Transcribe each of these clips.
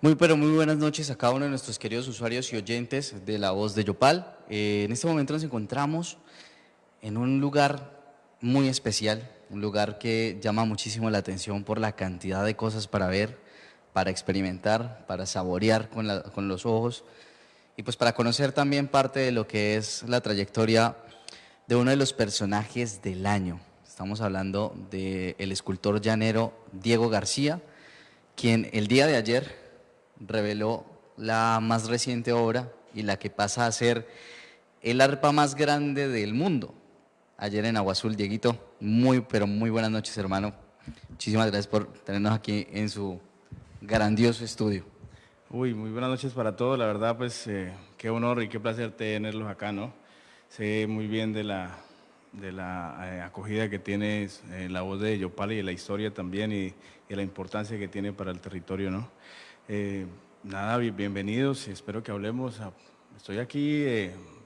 Muy, pero muy buenas noches a cada uno de nuestros queridos usuarios y oyentes de La Voz de Yopal. En este momento nos encontramos en un lugar muy especial, un lugar que llama muchísimo la atención por la cantidad de cosas para ver, para experimentar, para saborear con los ojos y pues para conocer también parte de lo que es la trayectoria de uno de los personajes del año. Estamos hablando del escultor llanero Diego García, quien el día de ayer reveló la más reciente obra y la que pasa a ser el arpa más grande del mundo. Ayer en Agua Azul, Dieguito, muy, pero muy buenas noches, hermano. Muchísimas gracias por tenernos aquí en su grandioso estudio. Uy, muy buenas noches para todos. La verdad, pues qué honor y qué placer tenerlos acá, ¿no? Sé muy bien de la acogida que tiene la voz de Yopal y de la historia también y la importancia que tiene para el territorio, ¿no? Nada, bienvenidos y espero que hablemos. Estoy aquí,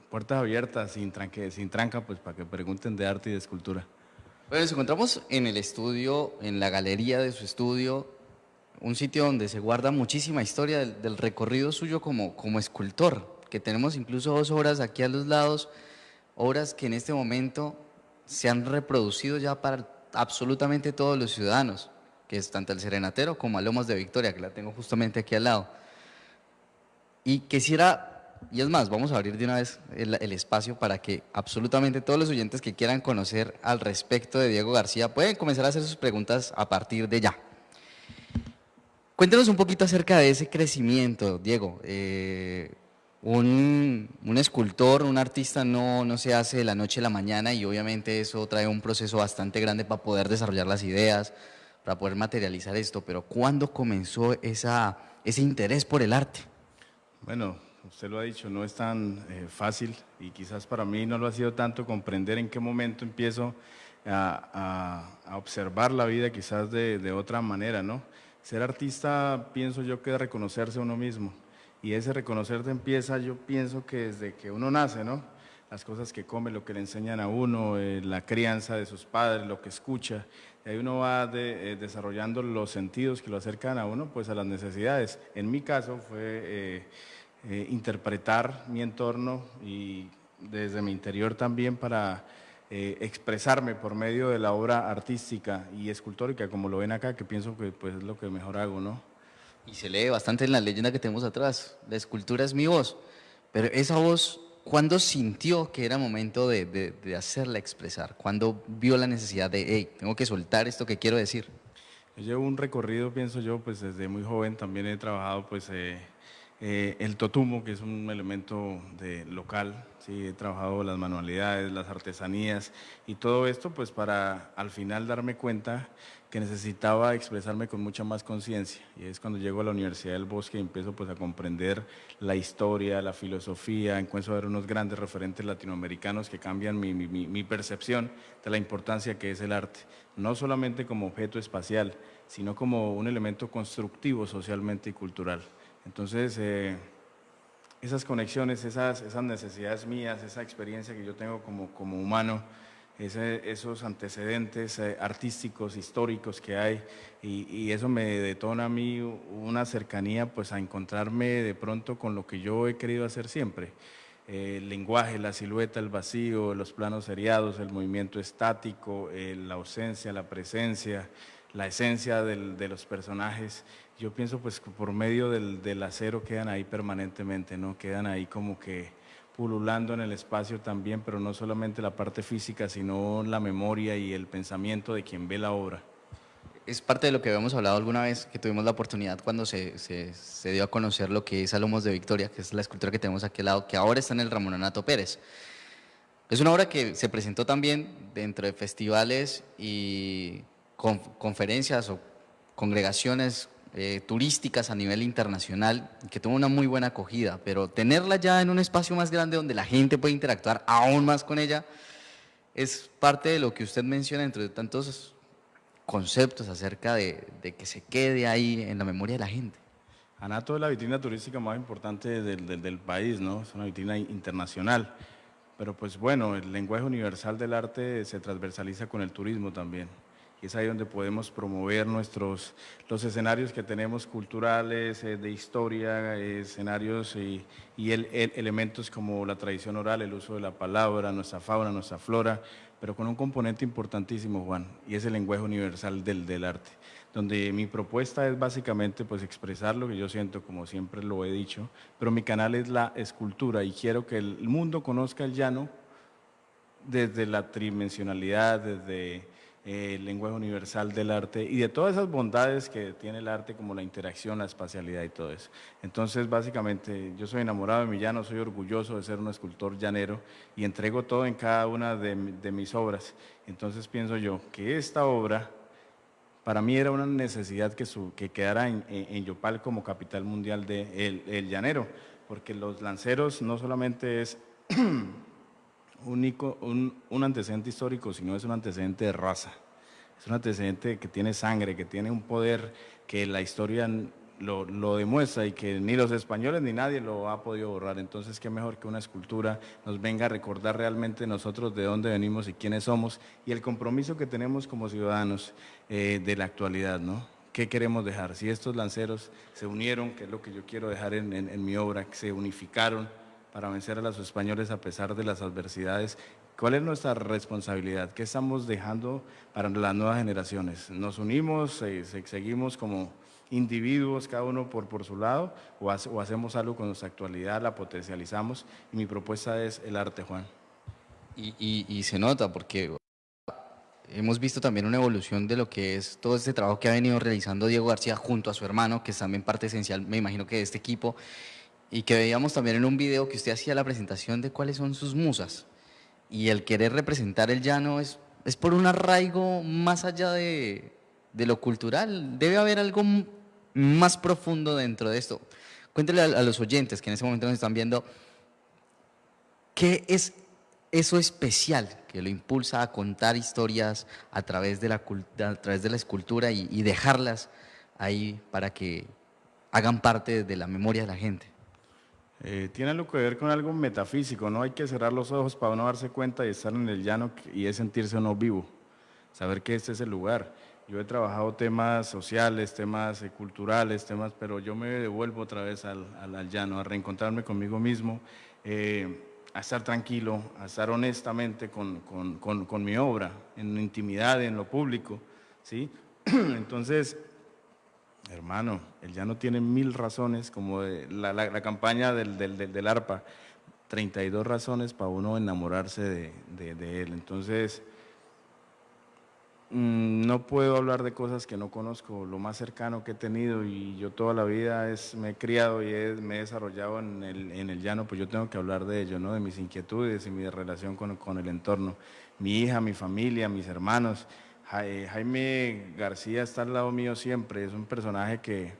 puertas abiertas, sin tranca, pues para que pregunten de arte y de escultura. Bueno, nos encontramos en el estudio, en la galería de su estudio, un sitio donde se guarda muchísima historia del recorrido suyo como escultor, que tenemos incluso dos obras aquí a los lados, obras que en este momento se han reproducido ya para absolutamente todos los ciudadanos, que es tanto el Serenatero como a Lomas de Victoria, que la tengo justamente aquí al lado. Y quisiera, y es más, vamos a abrir de una vez el espacio para que absolutamente todos los oyentes que quieran conocer al respecto de Diego García pueden comenzar a hacer sus preguntas a partir de ya. Cuéntenos un poquito acerca de ese crecimiento, Diego. Un escultor, un artista no se hace de la noche a la mañana y obviamente eso trae un proceso bastante grande para poder desarrollar las ideas, para poder materializar esto. Pero ¿cuándo comenzó ese interés por el arte? Bueno, usted lo ha dicho, no es tan fácil y quizás para mí no lo ha sido tanto comprender en qué momento empiezo a observar la vida quizás de otra manera, ¿no? Ser artista pienso yo que es reconocerse a uno mismo y ese reconocerse empieza yo pienso que desde que uno nace, ¿no? Las cosas que come, lo que le enseñan a uno, la crianza de sus padres, lo que escucha, y ahí uno va desarrollando los sentidos que lo acercan a uno pues a las necesidades. En mi caso fue interpretar mi entorno y desde mi interior también para expresarme por medio de la obra artística y escultórica, como lo ven acá, que pienso que pues, es lo que mejor hago, ¿no? Y se lee bastante en la leyenda que tenemos atrás. La escultura es mi voz. Pero esa voz, ¿cuándo sintió que era momento de hacerla expresar? ¿Cuándo vio la necesidad de, hey, tengo que soltar esto que quiero decir? Yo llevo un recorrido, pienso yo, pues desde muy joven también he trabajado pues el totumo, que es un elemento local, sí, he trabajado las manualidades, las artesanías y todo esto pues para al final darme cuenta que necesitaba expresarme con mucha más conciencia y es cuando llego a la Universidad del Bosque y empiezo pues a comprender la historia, la filosofía, encuentro a ver unos grandes referentes latinoamericanos que cambian mi percepción de la importancia que es el arte, no solamente como objeto espacial, sino como un elemento constructivo socialmente y cultural. Entonces, esas conexiones, esas necesidades mías, esa experiencia que yo tengo como humano, esos antecedentes artísticos, históricos que hay, y eso me detona a mí una cercanía pues a encontrarme de pronto con lo que yo he querido hacer siempre. El lenguaje, la silueta, el vacío, los planos seriados, el movimiento estático, la ausencia, la presencia, la esencia de los personajes. Yo pienso pues que por medio del acero quedan ahí permanentemente, ¿no? Quedan ahí como que pululando en el espacio también, pero no solamente la parte física, sino la memoria y el pensamiento de quien ve la obra. Es parte de lo que habíamos hablado alguna vez, que tuvimos la oportunidad cuando se dio a conocer lo que es Alomos de Victoria, que es la escultura que tenemos aquí al lado, que ahora está en el Ramón Anato Pérez. Es una obra que se presentó también dentro de festivales y conferencias o congregaciones turísticas a nivel internacional, que tuvo una muy buena acogida, pero tenerla ya en un espacio más grande donde la gente puede interactuar aún más con ella, es parte de lo que usted menciona entre tantos conceptos acerca de que se quede ahí en la memoria de la gente. Anato es la vitrina turística más importante del país, ¿no? Es una vitrina internacional. Pero pues bueno, el lenguaje universal del arte se transversaliza con el turismo también. y es ahí donde podemos promover los escenarios que tenemos culturales, de historia, escenarios y elementos como la tradición oral, el uso de la palabra, nuestra fauna, nuestra flora, pero con un componente importantísimo, Juan, y es el lenguaje universal del arte, donde mi propuesta es básicamente pues expresar lo que yo siento, como siempre lo he dicho, pero mi canal es la escultura y quiero que el mundo conozca el llano desde la tridimensionalidad, desde el lenguaje universal del arte y de todas esas bondades que tiene el arte como la interacción, la espacialidad y todo eso. Entonces, básicamente, yo soy enamorado de mi llano, soy orgulloso de ser un escultor llanero y entrego todo en cada una de mis obras. Entonces, pienso yo que esta obra, para mí era una necesidad que quedara en Yopal como capital mundial el llanero, porque los lanceros no solamente es un antecedente histórico, sino es un antecedente de raza. Es un antecedente que tiene sangre, que tiene un poder que la historia lo demuestra y que ni los españoles ni nadie lo ha podido borrar. Entonces, qué mejor que una escultura nos venga a recordar realmente nosotros de dónde venimos y quiénes somos y el compromiso que tenemos como ciudadanos de la actualidad, ¿no? ¿Qué queremos dejar? Si estos lanceros se unieron, que es lo que yo quiero dejar en mi obra, que se unificaron para vencer a los españoles a pesar de las adversidades. ¿Cuál es nuestra responsabilidad? ¿Qué estamos dejando para las nuevas generaciones? ¿Nos unimos, seguimos como individuos, cada uno por su lado, o hacemos algo con nuestra actualidad, la potencializamos? Y mi propuesta es el arte, Juan. Y se nota porque hemos visto también una evolución de lo que es todo este trabajo que ha venido realizando Diego García junto a su hermano, que es también parte esencial, me imagino que de este equipo, y que veíamos también en un video que usted hacía la presentación de cuáles son sus musas. Y el querer representar el llano es por un arraigo más allá de lo cultural. Debe haber algo más profundo dentro de esto. Cuéntele a los oyentes que en ese momento nos están viendo, ¿qué es eso especial que lo impulsa a contar historias a través de a través de la escultura y dejarlas ahí para que hagan parte de la memoria de la gente? Tiene algo que ver con algo metafísico, no hay que cerrar los ojos para uno darse cuenta y estar en el llano y es sentirse uno vivo, saber que este es el lugar. Yo he trabajado temas sociales, temas culturales, pero yo me devuelvo otra vez al llano, a reencontrarme conmigo mismo, a estar tranquilo, a estar honestamente con mi obra, en intimidad, en lo público, ¿sí? Entonces, hermano, él ya no tiene 1000 razones, como la campaña del ARPA, 32 razones para uno enamorarse de él. Entonces, no puedo hablar de cosas que no conozco. Lo más cercano que he tenido y yo toda la vida me he criado y me he desarrollado en el llano, pues yo tengo que hablar de ello, ¿no? De mis inquietudes y mi relación con el entorno. Mi hija, mi familia, mis hermanos. Jaime García está al lado mío siempre, es un personaje que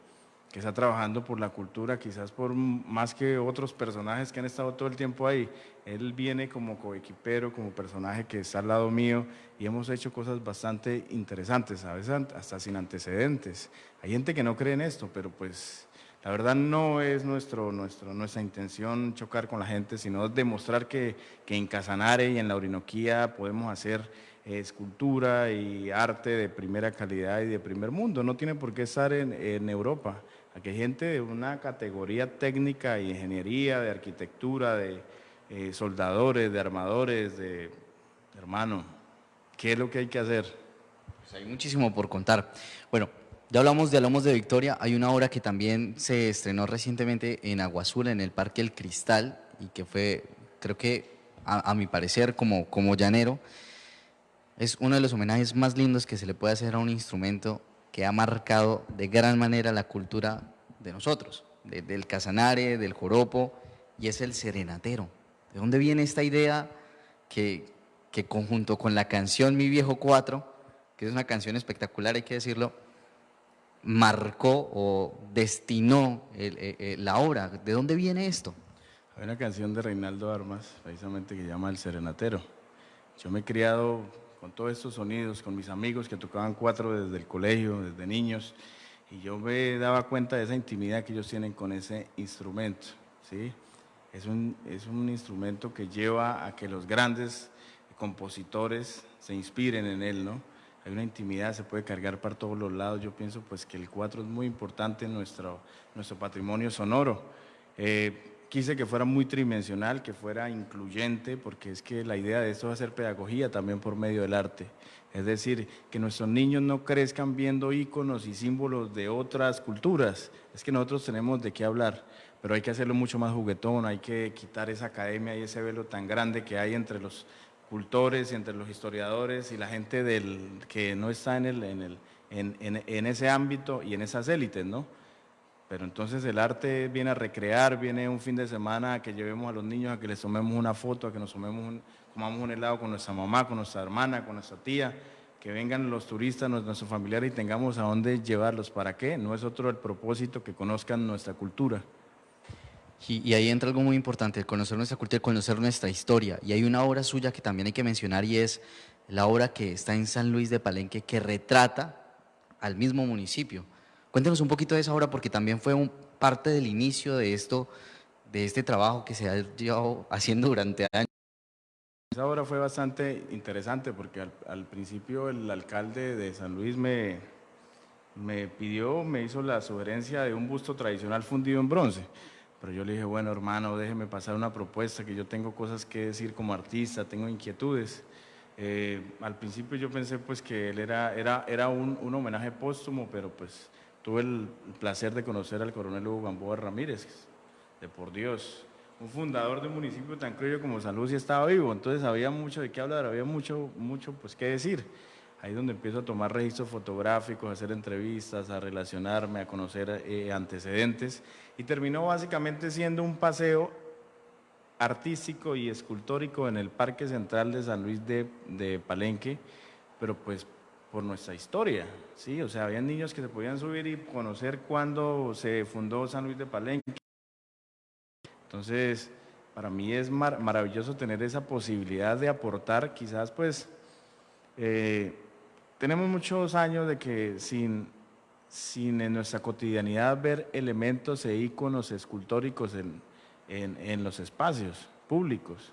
está trabajando por la cultura, quizás por más que otros personajes que han estado todo el tiempo ahí. Él viene como coequipero, como personaje que está al lado mío y hemos hecho cosas bastante interesantes, a veces hasta sin antecedentes. Hay gente que no cree en esto, pero pues la verdad no es nuestra intención chocar con la gente, sino demostrar que en Casanare y en la Orinoquía podemos hacer escultura y arte de primera calidad y de primer mundo. No tiene por qué estar en Europa. Aquí hay gente de una categoría técnica y ingeniería, de arquitectura, de soldadores, de armadores, hermano, ¿qué es lo que hay que hacer? Pues hay muchísimo por contar. Bueno, ya hablamos de Victoria. Hay una obra que también se estrenó recientemente en Agua Azul, en el Parque El Cristal, y que fue, creo que, a mi parecer, como llanero, es uno de los homenajes más lindos que se le puede hacer a un instrumento que ha marcado de gran manera la cultura de nosotros, del casanare, del joropo, y es el serenatero. ¿De dónde viene esta idea que conjunto con la canción Mi Viejo Cuatro, que es una canción espectacular, hay que decirlo, marcó o destinó la obra? ¿De dónde viene esto? Hay una canción de Reinaldo Armas, precisamente, que se llama El Serenatero. Yo me he criado con todos estos sonidos, con mis amigos que tocaban cuatro desde el colegio, desde niños, y yo me daba cuenta de esa intimidad que ellos tienen con ese instrumento, ¿sí? Es un instrumento que lleva a que los grandes compositores se inspiren en él, ¿no? hay una intimidad, se puede cargar para todos los lados. Yo pienso pues que el 4 es muy importante en nuestro patrimonio sonoro. Quise que fuera muy tridimensional, que fuera incluyente, porque es que la idea de esto es hacer pedagogía también por medio del arte. Es decir, que nuestros niños no crezcan viendo íconos y símbolos de otras culturas. Es que nosotros tenemos de qué hablar, pero hay que hacerlo mucho más juguetón, hay que quitar esa academia y ese velo tan grande que hay entre los cultores y entre los historiadores y la gente que no está en ese ámbito y en esas élites, ¿no? Pero entonces el arte viene a recrear, viene un fin de semana a que llevemos a los niños, a que les tomemos una foto, a que nos comamos un helado con nuestra mamá, con nuestra hermana, con nuestra tía, que vengan los turistas, nuestros familiares y tengamos a dónde llevarlos. ¿Para qué? No es otro el propósito que conozcan nuestra cultura. Y ahí entra algo muy importante, el conocer nuestra cultura, el conocer nuestra historia. Y hay una obra suya que también hay que mencionar y es la obra que está en San Luis de Palenque que retrata al mismo municipio. Cuéntenos un poquito de esa obra porque también fue parte del inicio de esto, de este trabajo que se ha llevado haciendo durante años. Esa obra fue bastante interesante porque al principio el alcalde de San Luis me hizo la sugerencia de un busto tradicional fundido en bronce. Pero yo le dije, bueno, hermano, déjeme pasar una propuesta, que yo tengo cosas que decir como artista, tengo inquietudes. Al principio yo pensé pues que él era un homenaje póstumo, pero pues tuve el placer de conocer al coronel Hugo Gamboa Ramírez, de por Dios, un fundador de un municipio tan cruel como San Luis y estaba vivo, entonces había mucho de qué hablar, había mucho pues qué decir. Ahí es donde empiezo a tomar registros fotográficos, a hacer entrevistas, a relacionarme, a conocer antecedentes, y terminó básicamente siendo un paseo artístico y escultórico en el Parque Central de San Luis de Palenque, pero pues por nuestra historia, ¿sí? O sea, había niños que se podían subir y conocer cuándo se fundó San Luis de Palenque. Entonces, para mí es maravilloso tener esa posibilidad de aportar, quizás pues tenemos muchos años de que sin en nuestra cotidianidad ver elementos e íconos escultóricos en los espacios públicos.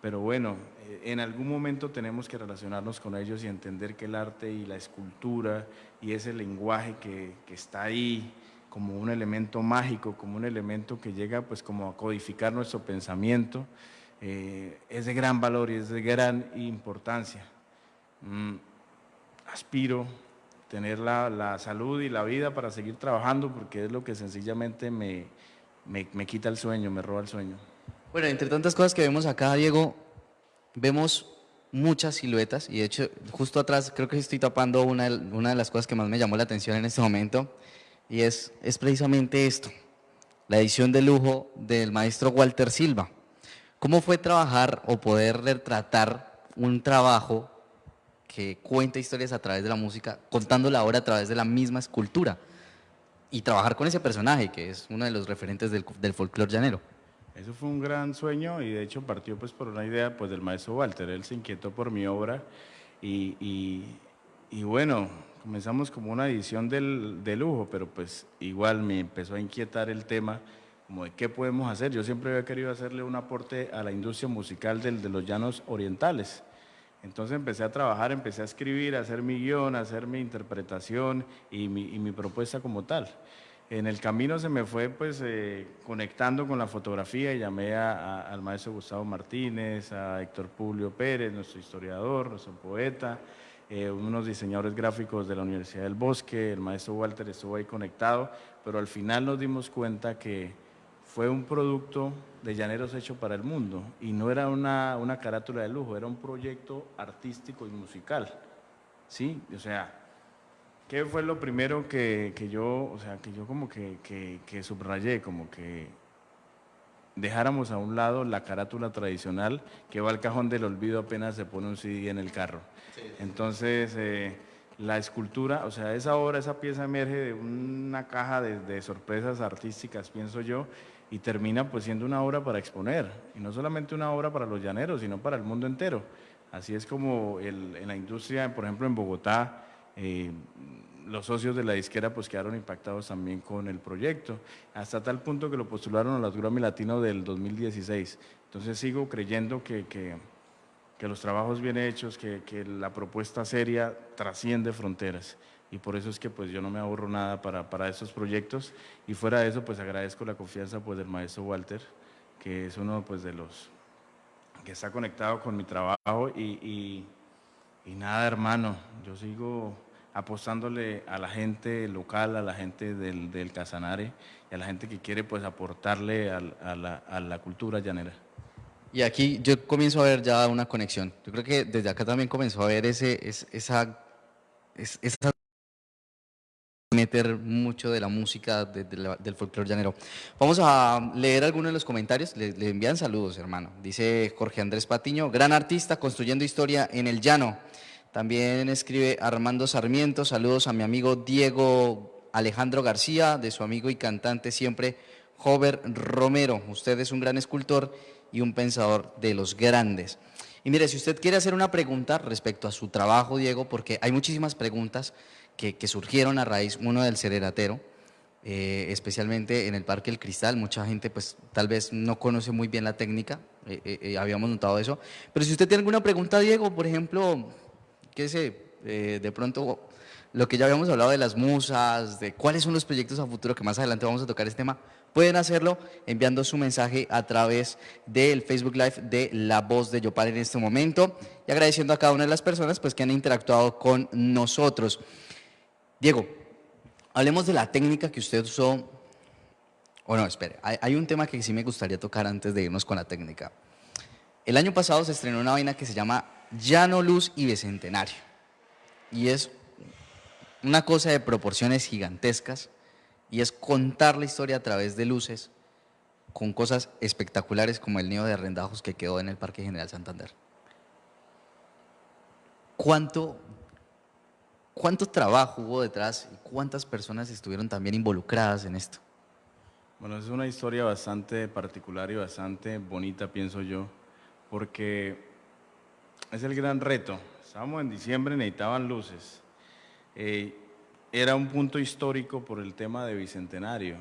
Pero bueno, en algún momento tenemos que relacionarnos con ellos y entender que el arte y la escultura y ese lenguaje que está ahí como un elemento mágico, como un elemento que llega pues como a codificar nuestro pensamiento, es de gran valor y es de gran importancia. Aspiro tener la salud y la vida para seguir trabajando porque es lo que sencillamente me quita el sueño, me roba el sueño. Bueno, entre tantas cosas que vemos acá, Diego, vemos muchas siluetas y de hecho justo atrás creo que estoy tapando una de las cosas que más me llamó la atención en este momento y es precisamente esto, la edición de lujo del maestro Walter Silva. ¿Cómo fue trabajar o poder retratar un trabajo que cuenta historias a través de la música, contándola ahora a través de la misma escultura y trabajar con ese personaje que es uno de los referentes del folclore llanero? Eso fue un gran sueño y de hecho partió pues por una idea pues del maestro Walter. Él se inquietó por mi obra y bueno, comenzamos como una edición de lujo, pero pues igual me empezó a inquietar el tema como de qué podemos hacer. Yo siempre había querido hacerle un aporte a la industria musical de los llanos orientales. Entonces empecé a trabajar, empecé a escribir, a hacer mi guión, a hacer mi interpretación y mi propuesta como tal. En el camino se me fue pues conectando con la fotografía y llamé al maestro Gustavo Martínez, a Héctor Publio Pérez, nuestro historiador, nuestro poeta, unos diseñadores gráficos de la Universidad del Bosque, el maestro Walter estuvo ahí conectado, pero al final nos dimos cuenta que fue un producto de Llaneros hecho para el mundo y no era una carátula de lujo, era un proyecto artístico y musical, ¿sí? O sea, ¿qué fue lo primero que yo, o sea, que yo como que subrayé, como que dejáramos a un lado la carátula tradicional que va al cajón del olvido apenas se pone un CD en el carro? Sí. Entonces, la escultura, o sea, esa obra, esa pieza emerge de una caja de sorpresas artísticas, pienso yo, y termina pues siendo una obra para exponer, y no solamente una obra para los llaneros, sino para el mundo entero. Así es como en la industria, por ejemplo, en Bogotá, los socios de la disquera pues quedaron impactados también con el proyecto, hasta tal punto que lo postularon a los Grammy Latino del 2016. Entonces sigo creyendo que que los trabajos bien hechos, que la propuesta seria trasciende fronteras. Y por eso es que pues yo no me ahorro nada para estos proyectos, y fuera de eso pues agradezco la confianza pues del maestro Walter, que es uno pues de los que está conectado con mi trabajo, y nada, hermano, yo sigo apostándole a la gente local, a la gente del Casanare y a la gente que quiere pues aportarle a la cultura llanera. Y aquí yo comienzo a ver ya una conexión. Yo creo que desde acá también comenzó a ver esa meter mucho de la música del folclore llanero. Vamos a leer algunos de los comentarios. Le envían saludos, hermano. Dice Jorge Andrés Patiño, gran artista construyendo historia en el llano. También escribe Armando Sarmiento, saludos a mi amigo Diego Alejandro García, de su amigo y cantante siempre, Jover Romero. Usted es un gran escultor y un pensador de los grandes. Y mire, si usted quiere hacer una pregunta respecto a su trabajo, Diego, porque hay muchísimas preguntas que surgieron a raíz, uno del serenatero, especialmente en el Parque El Cristal. Mucha gente pues tal vez no conoce muy bien la técnica, habíamos notado eso. Pero si usted tiene alguna pregunta, Diego, por ejemplo, qué sé, de pronto lo que ya habíamos hablado de las musas, de cuáles son los proyectos a futuro, que más adelante vamos a tocar este tema, pueden hacerlo enviando su mensaje a través del Facebook Live de La Voz de Yopal en este momento, y agradeciendo a cada una de las personas pues que han interactuado con nosotros. Diego, hablemos de la técnica que usted usó. O no, espere, hay un tema que sí me gustaría tocar antes de irnos con la técnica. El año pasado se estrenó una vaina que se llama Llano, Luz y Bicentenario. Y es una cosa de proporciones gigantescas, y es contar la historia a través de luces, con cosas espectaculares como el nido de arrendajos que quedó en el Parque General Santander. ¿Cuánto trabajo hubo detrás y cuántas personas estuvieron también involucradas en esto? Bueno, es una historia bastante particular y bastante bonita, pienso yo, porque es el gran reto. Estábamos en diciembre, necesitaban luces. Era un punto histórico por el tema de Bicentenario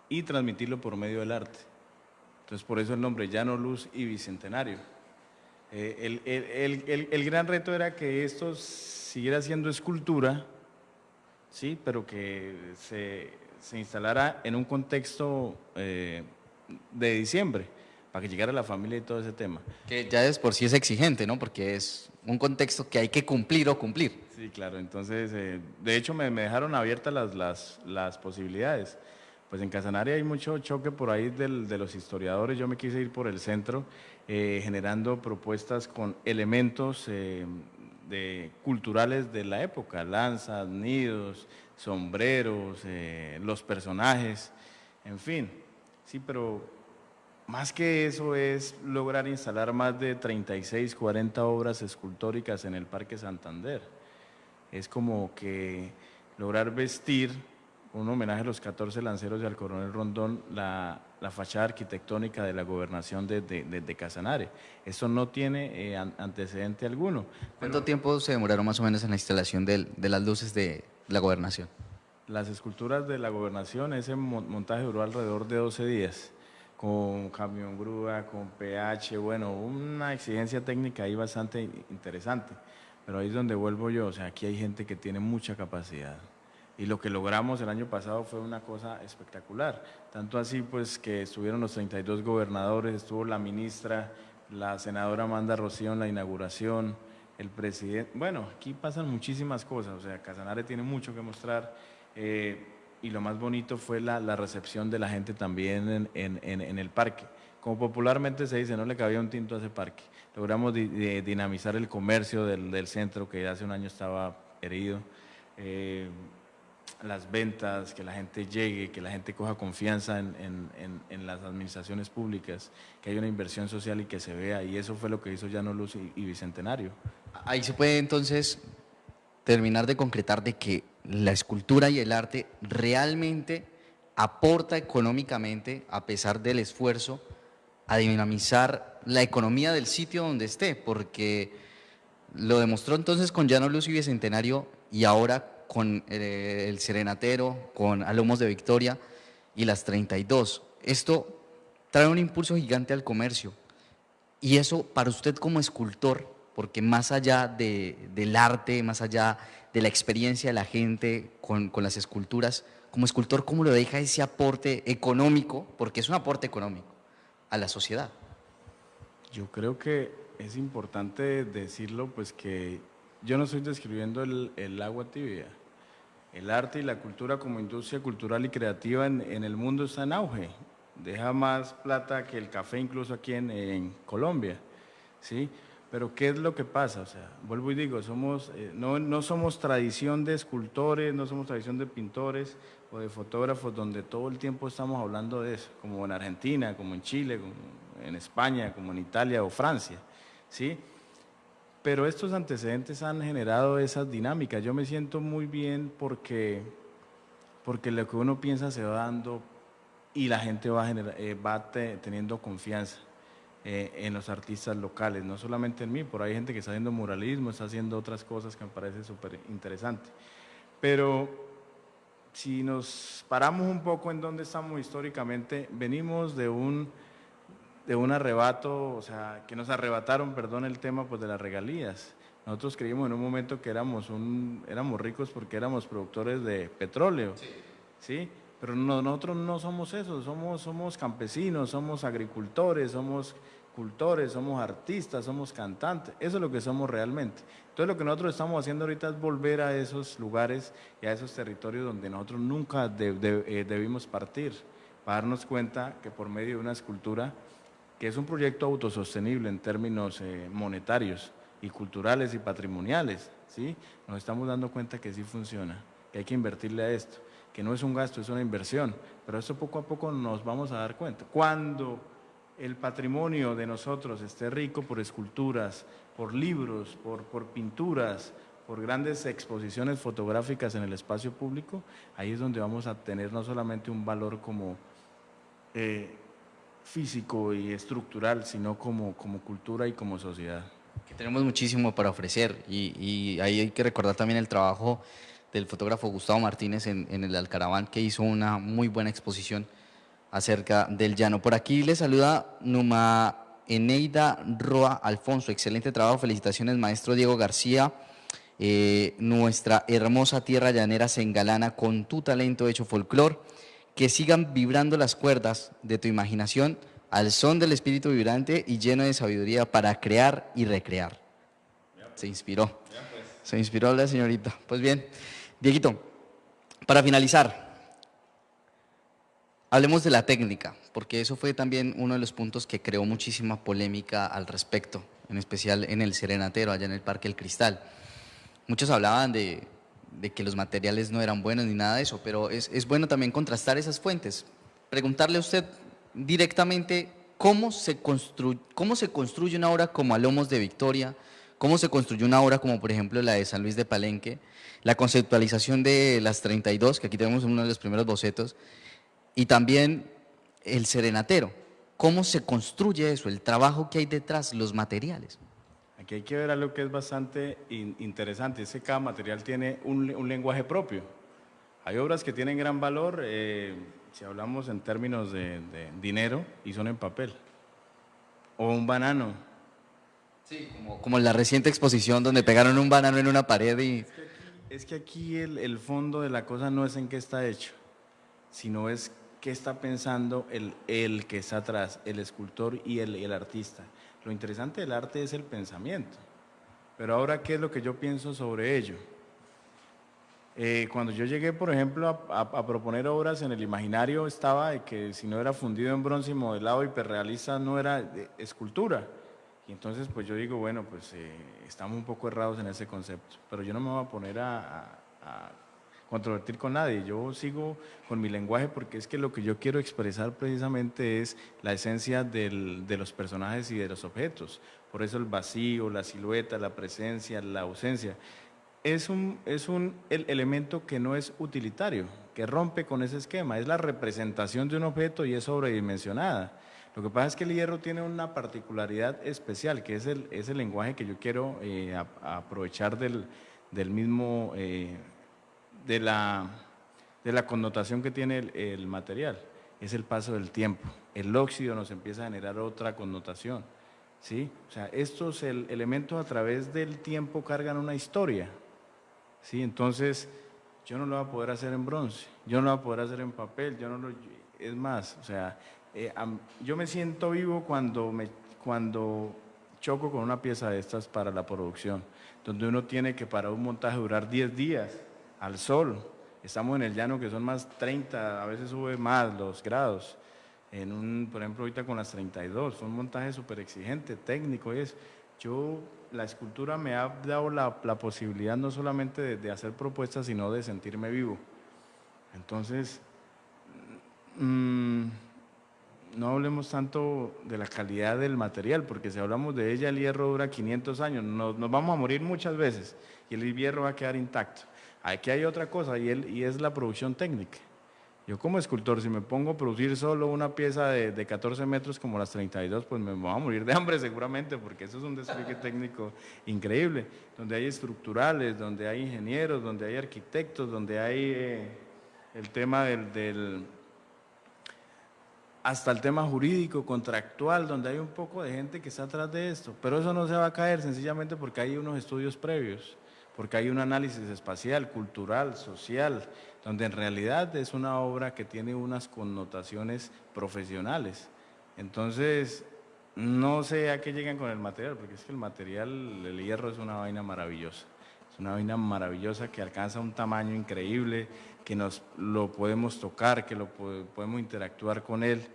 y transmitirlo por medio del arte. Entonces, por eso el nombre Llano, Luz y Bicentenario. El gran reto era que esto siguiera siendo escultura, sí, pero que se instalara en un contexto de diciembre, para que llegara la familia y todo ese tema. Que ya es por sí es exigente, ¿no? Porque es un contexto que hay que cumplir o cumplir. Sí, claro, entonces, de hecho me dejaron abiertas las posibilidades. Pues en Casanare hay mucho choque por ahí de los historiadores. Yo me quise ir por el centro, generando propuestas con elementos culturales de la época, lanzas, nidos, sombreros, los personajes, en fin. Sí, pero más que eso es lograr instalar más de 36, 40 obras escultóricas en el Parque Santander. Es como que lograr vestir un homenaje a los 14 lanceros y al coronel Rondón, la fachada arquitectónica de la gobernación de Casanare. Eso no tiene antecedente alguno. ¿Cuánto tiempo se demoraron más o menos en la instalación de las luces de la gobernación? Las esculturas de la gobernación, ese montaje duró alrededor de 12 días, con camión grúa, con PH, bueno, una exigencia técnica ahí bastante interesante. Pero ahí es donde vuelvo yo, o sea, aquí hay gente que tiene mucha capacidad. Y lo que logramos el año pasado fue una cosa espectacular. Tanto así, pues, que estuvieron los 32 gobernadores, estuvo la ministra, la senadora Amanda Rocío en la inauguración, el presidente. Bueno, aquí pasan muchísimas cosas, o sea, Casanare tiene mucho que mostrar. Y lo más bonito fue la recepción de la gente también en el parque. Como popularmente se dice, no le cabía un tinto a ese parque. Logramos dinamizar el comercio del centro, que hace un año estaba herido. Las ventas, que la gente llegue, que la gente coja confianza en las administraciones públicas, que haya una inversión social y que se vea. Y eso fue lo que hizo Llano, Luz y Bicentenario. Ahí se puede entonces terminar de concretar de que la escultura y el arte realmente aporta económicamente, a pesar del esfuerzo, a dinamizar la economía del sitio donde esté, porque lo demostró entonces con Llano, Luz y Bicentenario, y ahora con el Serenatero, con Alomos de Victoria y las 32. Esto trae un impulso gigante al comercio. Y eso para usted como escultor, porque más allá del arte, más allá de la experiencia de la gente con las esculturas, como escultor, ¿cómo le deja ese aporte económico? Porque es un aporte económico a la sociedad. Yo creo que es importante decirlo, pues que yo no estoy describiendo el agua tibia. El arte y la cultura como industria cultural y creativa en el mundo está en auge. Deja más plata que el café incluso aquí en Colombia, ¿sí? Pero ¿qué es lo que pasa? O sea, vuelvo y digo, no somos tradición de escultores, no somos tradición de pintores o de fotógrafos donde todo el tiempo estamos hablando de eso, como en Argentina, como en Chile, como en España, como en Italia o Francia, ¿sí? Pero estos antecedentes han generado esas dinámicas. Yo me siento muy bien porque lo que uno piensa se va dando y la gente teniendo confianza en los artistas locales, no solamente en mí, por ahí hay gente que está haciendo muralismo, está haciendo otras cosas que me parece súper interesante. Pero si nos paramos un poco en dónde estamos históricamente, venimos de un arrebato, o sea, que nos arrebataron, perdón, el tema pues de las regalías. Nosotros creímos en un momento que éramos ricos porque éramos productores de petróleo, ¿sí? Pero nosotros no somos eso, somos campesinos, somos agricultores, somos cultores, somos artistas, somos cantantes, eso es lo que somos realmente. Entonces lo que nosotros estamos haciendo ahorita es volver a esos lugares y a esos territorios donde nosotros nunca debimos partir, para darnos cuenta que por medio de una escultura, que es un proyecto autosostenible en términos monetarios y culturales y patrimoniales, ¿sí? Nos estamos dando cuenta que sí funciona, que hay que invertirle a esto, que no es un gasto, es una inversión, pero esto poco a poco nos vamos a dar cuenta. Cuando el patrimonio de nosotros esté rico por esculturas, por libros, por pinturas, por grandes exposiciones fotográficas en el espacio público, ahí es donde vamos a tener no solamente un valor como físico y estructural, sino como cultura y como sociedad. Que tenemos muchísimo para ofrecer y ahí hay que recordar también el trabajo del fotógrafo Gustavo Martínez en el Alcaraván, que hizo una muy buena exposición acerca del llano. Por aquí le saluda Numa Eneida Roa Alfonso, excelente trabajo, felicitaciones maestro Diego García. Nuestra hermosa tierra llanera se engalana con tu talento hecho folclor, que sigan vibrando las cuerdas de tu imaginación al son del espíritu vibrante y lleno de sabiduría para crear y recrear. Se inspiró, se inspiró la señorita. Pues bien, Dieguito, para finalizar, hablemos de la técnica, porque eso fue también uno de los puntos que creó muchísima polémica al respecto, en especial en el Serenatero, allá en el Parque El Cristal. Muchos hablaban de que los materiales no eran buenos ni nada de eso, pero es bueno también contrastar esas fuentes. Preguntarle a usted directamente cómo se construye una obra como A Lomos de Victoria, cómo se construyó una obra como por ejemplo la de San Luis de Palenque, la conceptualización de las 32, que aquí tenemos uno de los primeros bocetos, y también el Serenatero. ¿Cómo se construye eso? El trabajo que hay detrás, los materiales. Aquí hay que ver algo que es bastante interesante, es que cada material tiene un lenguaje propio. Hay obras que tienen gran valor, si hablamos en términos de dinero, y son en papel. O un banano. Sí, como la reciente exposición donde pegaron un banano en una pared y... Es que aquí el fondo de la cosa no es en qué está hecho, sino es qué está pensando el que está atrás, el escultor y el artista. Lo interesante del arte es el pensamiento. Pero ahora, ¿qué es lo que yo pienso sobre ello? Cuando yo llegué, por ejemplo, a proponer obras en el imaginario, estaba de que si no era fundido en bronce y modelado hiperrealista, no era escultura. Y entonces, pues yo digo, bueno, pues estamos un poco errados en ese concepto. Pero yo no me voy a poner a controvertir con nadie. Yo sigo con mi lenguaje porque es que lo que yo quiero expresar precisamente es la esencia de los personajes y de los objetos. Por eso el vacío, la silueta, la presencia, la ausencia. Es el elemento que no es utilitario, que rompe con ese esquema. Es la representación de un objeto y es sobredimensionada. Lo que pasa es que el hierro tiene una particularidad especial, que es el lenguaje que yo quiero aprovechar del mismo, de la connotación que tiene el material. Es el paso del tiempo. El óxido nos empieza a generar otra connotación, ¿sí? O sea, estos elementos a través del tiempo cargan una historia, ¿sí? Entonces, yo no lo voy a poder hacer en bronce, yo no lo voy a poder hacer en papel, es más, o sea, yo me siento vivo cuando choco con una pieza de estas para la producción, donde uno tiene que para un montaje durar 10 días al sol. Estamos en el llano que son más 30, a veces sube más los grados. Por ejemplo, ahorita con las 32, fue un montaje súper exigente, técnico. La escultura me ha dado la posibilidad no solamente de hacer propuestas, sino de sentirme vivo. Entonces, no hablemos tanto de la calidad del material, porque si hablamos de ella, el hierro dura 500 años, nos vamos a morir muchas veces y el hierro va a quedar intacto. Aquí hay otra cosa y es la producción técnica. Yo como escultor, si me pongo a producir solo una pieza de 14 metros como las 32, pues me voy a morir de hambre seguramente, porque eso es un despliegue técnico increíble, donde hay estructurales, donde hay ingenieros, donde hay arquitectos, donde hay el tema hasta el tema jurídico, contractual, donde hay un poco de gente que está atrás de esto, pero eso no se va a caer sencillamente porque hay unos estudios previos, porque hay un análisis espacial, cultural, social, donde en realidad es una obra que tiene unas connotaciones profesionales. Entonces, no sé a qué llegan con el material, porque es que el material, el hierro es una vaina maravillosa. Es una vaina maravillosa que alcanza un tamaño increíble, que lo podemos tocar, que podemos interactuar con él,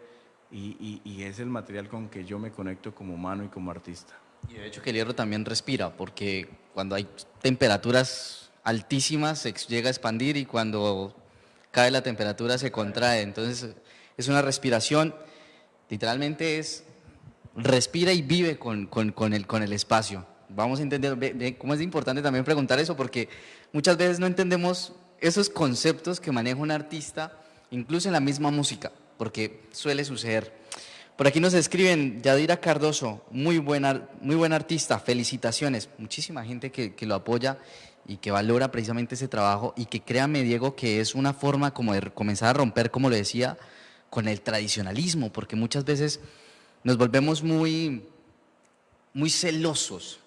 y es el material con que yo me conecto como humano y como artista. Y de hecho que el hierro también respira, porque cuando hay temperaturas altísimas se llega a expandir y cuando cae la temperatura se contrae. Entonces es una respiración, literalmente respira y vive con el espacio. Vamos a entender cómo es importante también preguntar eso, porque muchas veces no entendemos esos conceptos que maneja un artista, incluso en la misma música, porque suele suceder. Por aquí nos escriben, Yadira Cardoso, muy buen artista, felicitaciones. Muchísima gente que lo apoya y que valora precisamente ese trabajo y que créame, Diego, que es una forma como de comenzar a romper, como le decía, con el tradicionalismo, porque muchas veces nos volvemos muy celosos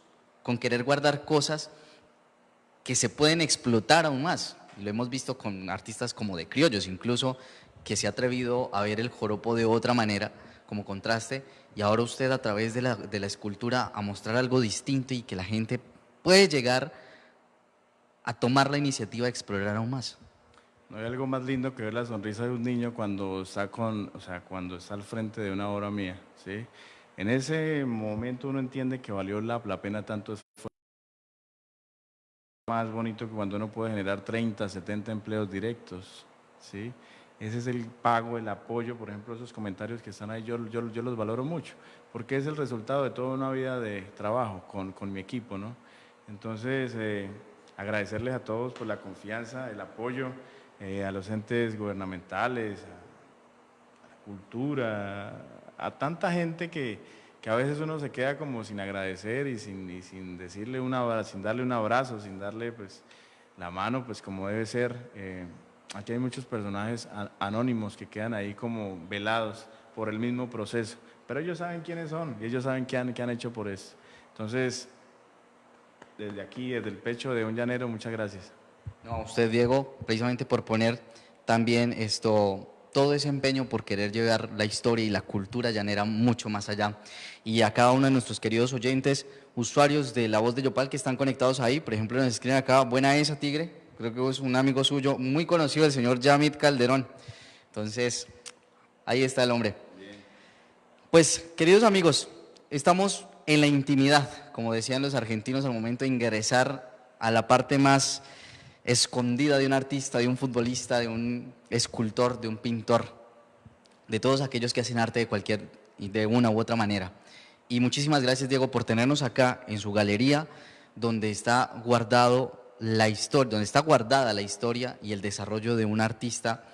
con querer guardar cosas que se pueden explotar aún más. Lo hemos visto con artistas como de criollos, incluso, que se ha atrevido a ver el joropo de otra manera, como contraste, y ahora usted a través de la escultura a mostrar algo distinto y que la gente puede llegar a tomar la iniciativa de explorar aún más. No hay algo más lindo que ver la sonrisa de un niño cuando cuando está al frente de una obra mía, ¿sí? En ese momento uno entiende que valió la pena tanto esfuerzo. Más bonito que cuando uno puede generar 30, 70 empleos directos, ¿sí? Ese es el pago, el apoyo, por ejemplo, esos comentarios que están ahí, yo los valoro mucho, porque es el resultado de toda una vida de trabajo con mi equipo, ¿no? Entonces, agradecerles a todos por la confianza, el apoyo, a los entes gubernamentales, a la cultura, a tanta gente que a veces uno se queda como sin agradecer y sin decirle sin darle un abrazo, sin darle pues la mano pues como debe ser. Aquí hay muchos personajes anónimos que quedan ahí como velados por el mismo proceso, pero ellos saben quiénes son y ellos saben qué han hecho por eso. Entonces, desde aquí, desde el pecho de un llanero, muchas gracias. No, a usted, Diego, precisamente por poner también todo ese empeño por querer llevar la historia y la cultura llanera mucho más allá. Y a cada uno de nuestros queridos oyentes, usuarios de La Voz de Yopal que están conectados ahí, por ejemplo, nos escriben acá, buena esa, Tigre, creo que es un amigo suyo muy conocido, el señor Yamit Calderón. Entonces, ahí está el hombre. Pues, queridos amigos, estamos en la intimidad, como decían los argentinos al momento de ingresar a la parte más escondida de un artista, de un futbolista, de un escultor, de un pintor, de todos aquellos que hacen arte de una u otra manera. Y muchísimas gracias, Diego, por tenernos acá en su galería, donde está donde está guardada la historia y el desarrollo de un artista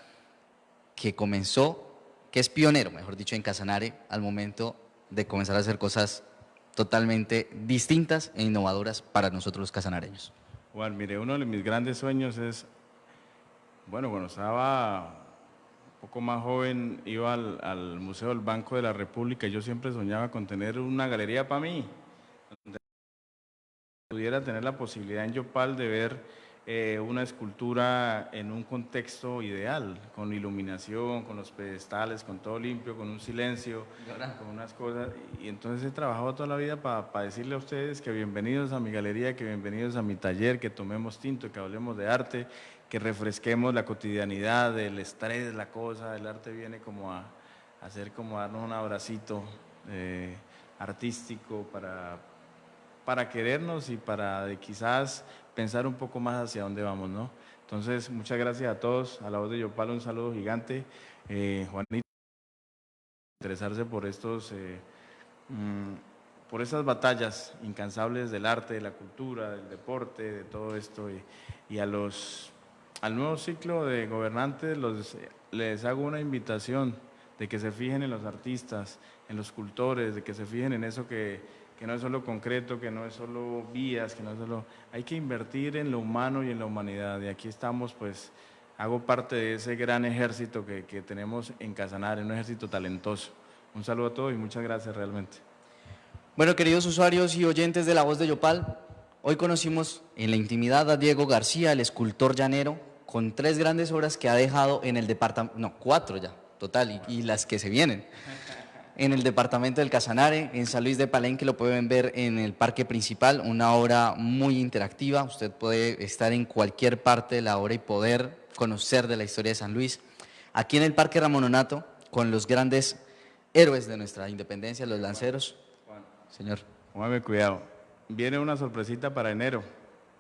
que es pionero, mejor dicho, en Casanare, al momento de comenzar a hacer cosas totalmente distintas e innovadoras para nosotros los casanareños. Juan, mire, uno de mis grandes sueños es, bueno, cuando estaba poco más joven, iba al Museo del Banco de la República y yo siempre soñaba con tener una galería para mí, donde pudiera tener la posibilidad en Yopal de ver una escultura en un contexto ideal, con iluminación, con los pedestales, con todo limpio, con un silencio, con unas cosas. Y entonces he trabajado toda la vida para decirle a ustedes que bienvenidos a mi galería, que bienvenidos a mi taller, que tomemos tinto, que hablemos de arte, que refresquemos la cotidianidad, el estrés, la cosa. El arte viene como a hacer, como a darnos un abracito artístico para querernos y para quizás pensar un poco más hacia dónde vamos, ¿no? Entonces, muchas gracias a todos, a la voz de Yopal un saludo gigante. Juanito, interesarse por por esas batallas incansables del arte, de la cultura, del deporte, de todo esto, y al nuevo ciclo de gobernantes les hago una invitación de que se fijen en los artistas, en los cultores, de que se fijen en eso que no es solo concreto, que no es solo vías, que no es solo... Hay que invertir en lo humano y en la humanidad, y aquí estamos, pues, hago parte de ese gran ejército que tenemos en Casanare, un ejército talentoso. Un saludo a todos y muchas gracias realmente. Bueno, queridos usuarios y oyentes de La Voz de Yopal, hoy conocimos en la intimidad a Diego García, el escultor llanero, con 3 grandes obras que ha dejado en el departamento, no, 4 ya, total, y las que se vienen. En el departamento del Casanare, en San Luis de Palenque, lo pueden ver en el parque principal, una obra muy interactiva. Usted puede estar en cualquier parte de la obra y poder conocer de la historia de San Luis. Aquí en el Parque Ramón Nonato, con los grandes héroes de nuestra independencia, los lanceros. Señor. Póngame cuidado, viene una sorpresita para enero,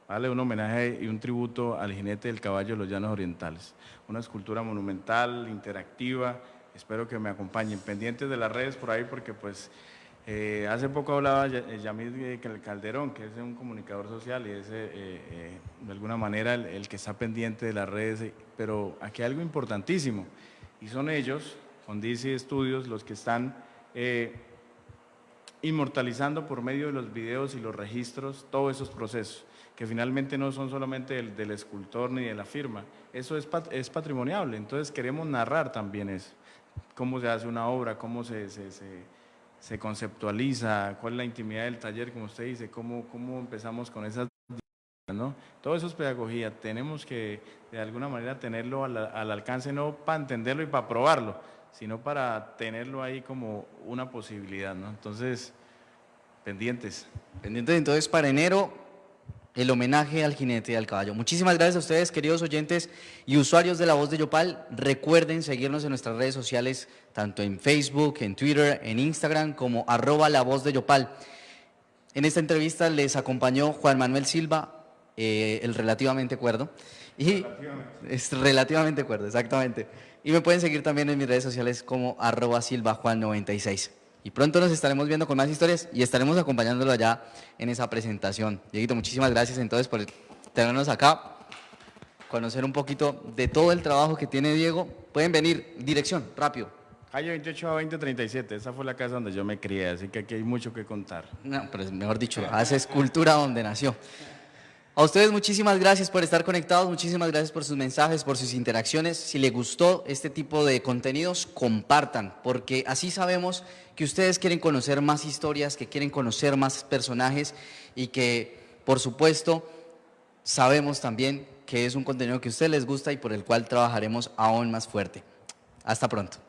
¿vale? Un homenaje y un tributo al jinete del caballo de los Llanos Orientales. Una escultura monumental, interactiva. Espero que me acompañen, pendientes de las redes por ahí, porque pues hace poco hablaba Yamid Calderón, que es un comunicador social y es de alguna manera el que está pendiente de las redes, pero aquí hay algo importantísimo, y son ellos, con DC Studios, los que están inmortalizando por medio de los videos y los registros todos esos procesos, que finalmente no son solamente del escultor ni de la firma, eso es patrimoniable, entonces queremos narrar también eso. Cómo se hace una obra, cómo se conceptualiza, cuál es la intimidad del taller, como usted dice, cómo empezamos con esas, ¿no? Todo eso es pedagogía, tenemos que de alguna manera tenerlo al alcance, no para entenderlo y para probarlo, sino para tenerlo ahí como una posibilidad, ¿no? Entonces, pendientes. Pendientes entonces para enero, el homenaje al jinete y al caballo. Muchísimas gracias a ustedes, queridos oyentes y usuarios de La Voz de Yopal. Recuerden seguirnos en nuestras redes sociales, tanto en Facebook, en Twitter, en Instagram, como @La Voz de Yopal. En esta entrevista les acompañó Juan Manuel Silva, el relativamente cuerdo. Y es relativamente cuerdo, exactamente. Y me pueden seguir también en mis redes sociales como @SilvaJuan96. Y pronto nos estaremos viendo con más historias y estaremos acompañándolo allá en esa presentación. Dieguito, muchísimas gracias entonces por tenernos acá, conocer un poquito de todo el trabajo que tiene Diego. Pueden venir, dirección, rápido. Calle 28 a 2037, esa fue la casa donde yo me crié, así que aquí hay mucho que contar. No, pero mejor dicho, hace escultura donde nació. A ustedes muchísimas gracias por estar conectados, muchísimas gracias por sus mensajes, por sus interacciones. Si les gustó este tipo de contenidos, compartan, porque así sabemos que ustedes quieren conocer más historias, que quieren conocer más personajes y que, por supuesto, sabemos también que es un contenido que a ustedes les gusta y por el cual trabajaremos aún más fuerte. Hasta pronto.